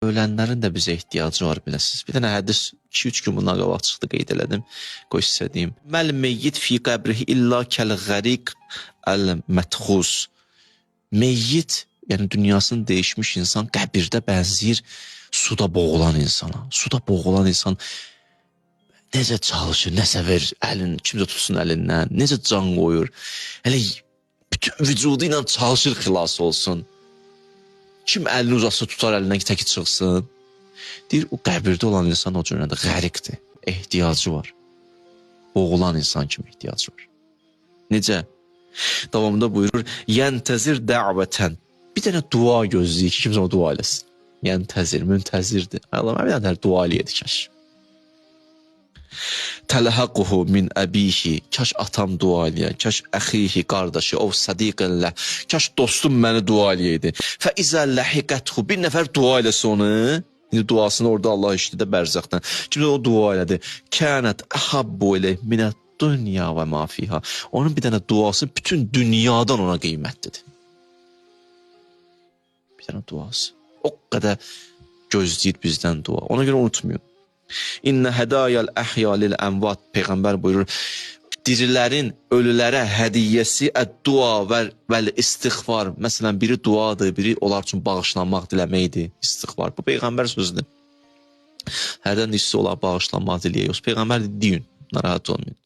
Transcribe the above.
Ölənlərin də bizə ehtiyacı var, biləsiniz. Bir dənə hədis 2-3 gün bundan qabaq çıxdı, qeyd elədim. Qoy sizə deyim. Məl meyyit fi qəbrihi illa kəl qəriq əl-mətxus. Meyyit, yəni dünyasını dəyişmiş insan qəbirdə bənzəyir suda boğulan insana. Suda boğulan insan necə çalışır, nəsə ver əlin, kimsə tutsun əlindən, necə can qoyur. Elə bütün vücudu ilə çalışır xilas olsun. Kim əlini uzatsa tutar əlindən ki, təki çıxsın. Deyir, o qəbirdə olan insan o cürəndə qəriqdir, ehtiyacı var. Boğulan insan kimi ehtiyacı var. Necə? Davamında buyurur, yəntəzir dəvətən. Bir dənə dua gözləyir ki, kimsə o dua eləsin. Yəntəzir, müntəzirdir. Allah, bir dənə dua eləyədi kaş. Tələhəquhu min əbihi, kaş atam dua eləyən, kaş əxihi, qardaşı, o sadiqəllə, kaş dostum məni dua eləyəydi. Fə izə ləhiqəthu, bir nəfər dua eləsə onu, duasını orada Allah işlədə bərzəqdən. Kimsə o dua elədi. Kənət əhabbu ilə minət dünya və mafiha. Onun bir dənə duası bütün dünyadan ona qiymətlidir. Bir dənə duası. O qədər gözləyir bizdən dua. Ona görə unutmayın. İnnə hədayəl əhyalil əmvat. Peyğəmbər buyurur, dirilərin ölülərə hədiyyəsi əd-dua vəl-istiğfar. Məsələn, biri duadır, biri onlar üçün bağışlanmaq diləməkdir, istiğfar. Bu Peyğəmbər sözüdür. Hərdən istisi olar bağışlanmaq diləyək. Peyğəmbər deyin, narahat olmayın.